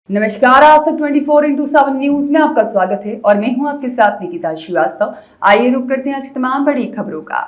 नमस्कार, आज तक 24/7 न्यूज में आपका स्वागत है और मैं हूं आपके साथ निकिता श्रीवास्तव। आइए रुक करते हैं आज की तमाम बड़ी खबरों का।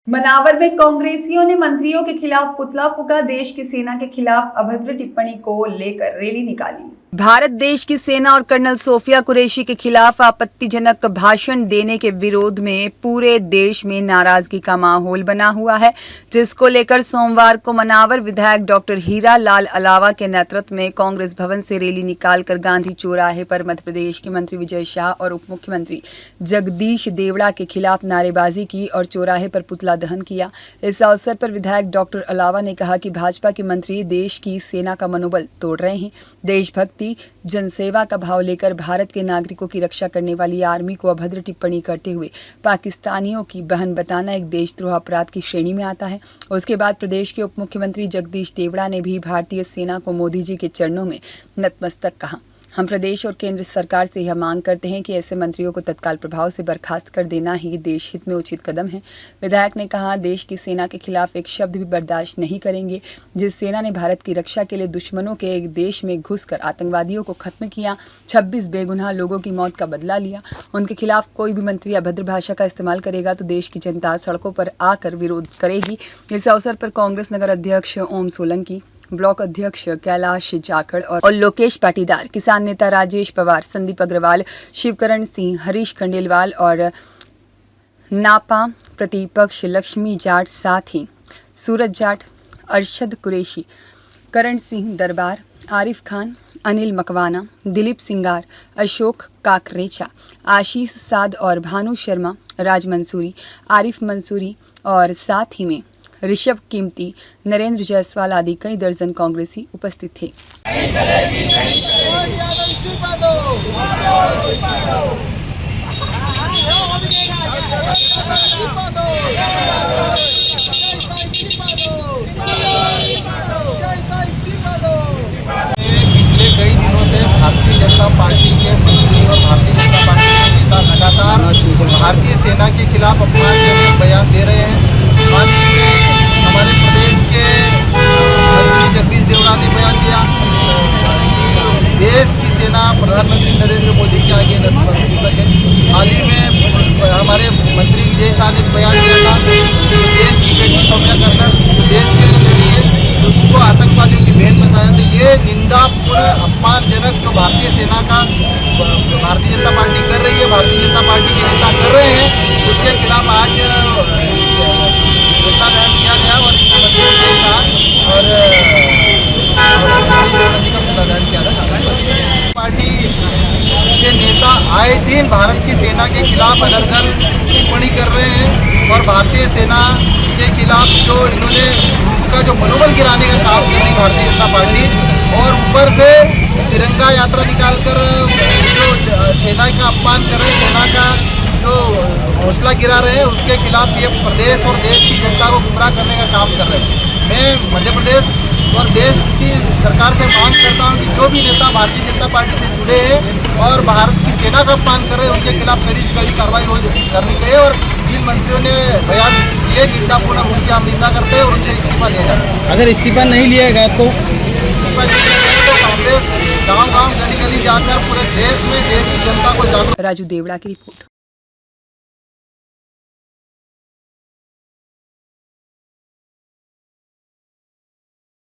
मनावर में कांग्रेसियों ने मंत्रियों के खिलाफ पुतला फूंका। देश की सेना के खिलाफ अभद्र टिप्पणी को लेकर रैली निकाली। भारत देश की सेना और कर्नल सोफिया कुरैशी के खिलाफ आपत्तिजनक भाषण देने के विरोध में पूरे देश में नाराजगी का माहौल बना हुआ है, जिसको लेकर सोमवार को मनावर विधायक डॉक्टर हीरा लाल अलावा के नेतृत्व में कांग्रेस भवन से रैली निकालकर गांधी चौराहे पर मध्य प्रदेश के मंत्री विजय शाह और उप मुख्यमंत्री जगदीश देवड़ा के खिलाफ नारेबाजी की और चौराहे पर पुतला दहन किया। इस अवसर पर विधायक डॉक्टर अलावा ने कहा कि भाजपा के मंत्री देश की सेना का मनोबल तोड़ रहे हैं। देशभक्ति, जनसेवा का भाव लेकर भारत के नागरिकों की रक्षा करने वाली आर्मी को अभद्र टिप्पणी करते हुए पाकिस्तानियों की बहन बताना एक देशद्रोह अपराध की श्रेणी में आता है। उसके बाद प्रदेश के उप मुख्यमंत्री जगदीश देवड़ा ने भी भारतीय सेना को मोदी जी के चरणों में नतमस्तक कहा। हम प्रदेश और केंद्र सरकार से यह मांग करते हैं कि ऐसे मंत्रियों को तत्काल प्रभाव से बर्खास्त कर देना ही देश हित में उचित कदम है। विधायक ने कहा, देश की सेना के खिलाफ एक शब्द भी बर्दाश्त नहीं करेंगे। जिस सेना ने भारत की रक्षा के लिए दुश्मनों के एक देश में घुसकर आतंकवादियों को खत्म किया, 26 बेगुनाह लोगों की मौत का बदला लिया, उनके खिलाफ कोई भी मंत्री अभद्र भाषा का इस्तेमाल करेगा तो देश की जनता सड़कों पर आकर विरोध करेगी। इस अवसर पर कांग्रेस नगर अध्यक्ष ओम सोलंकी, ब्लॉक अध्यक्ष कैलाश जाखड़ और लोकेश पाटीदार, किसान नेता राजेश पवार, संदीप अग्रवाल, शिवकरण सिंह, हरीश खंडेलवाल और नापा प्रतिपक्ष लक्ष्मी जाट, साथ ही सूरज जाट, अरशद कुरैशी, करण सिंह दरबार, आरिफ खान, अनिल मकवाना, दिलीप सिंगार, अशोक काकरेचा, आशीष साध और भानु शर्मा, राज मंसूरी, आरिफ मंसूरी और साथ ही में ऋषभ कीमती, नरेंद्र जायसवाल आदि कई दर्जन कांग्रेसी उपस्थित थे। पिछले कई दिनों से भारतीय जनता पार्टी के मंत्री और भारतीय जनता पार्टी के नेता लगातार भारतीय सेना के खिलाफ अपमानजनक बयान दे रहे हैं। हाल ही में हमारे प्रदेश के मंत्री जगदीश देवड़ा ने बयान दिया, देश की सेना प्रधानमंत्री नरेंद्र मोदी के आगे नतमस्तक है। हाल ही में हमारे मंत्री विजय शाह ने बयान दिया था कि देश की बेटी सौम्या कर्नल जो देश के लिए लड़ी है उसको आतंकवादियों की बहन बताया। तो ये निंदापूर्ण अपमानजनक जो भारतीय सेना का भारतीय जनता पार्टी कर रही है, भारतीय जनता पार्टी के नेता कर रहे हैं, उसके खिलाफ आज पुतला दहन किया गया और इस मंत्रियों के साथ और जी का पुतला दहन किया गया। पार्टी के नेता आए दिन भारत की सेना के खिलाफ अनर्गल टिप्पणी कर रहे हैं और भारतीय सेना के खिलाफ जो इन्होंने उनका जो मनोबल गिराने का काम कर रही भारतीय जनता पार्टी और ऊपर से तिरंगा यात्रा निकालकर जो सेना का अपमान कर रहे हैं, सेना का जो हौसला गिरा रहे हैं, उसके खिलाफ ये प्रदेश और देश की जनता को गुमराह करने का काम कर रहे हैं। मैं मध्य प्रदेश और देश की सरकार से मांग करता हूं कि जो भी नेता भारतीय जनता पार्टी से जुड़े हैं और भारत की सेना का अपमान कर रहे हैं, उनके खिलाफ कड़ी से कड़ी कार्रवाई करनी चाहिए। और जिन मंत्रियों ने बयान दिए निंदापूर्ण, उनकी हम निंदा करते हैं और उनसे इस्तीफा लिया जाए। अगर इस्तीफा नहीं लिया गया तो कांग्रेस गांव-गांव, गली-गली जाकर पूरे देश में देश की जनता को जागरूक। राजू देवड़ा की रिपोर्ट।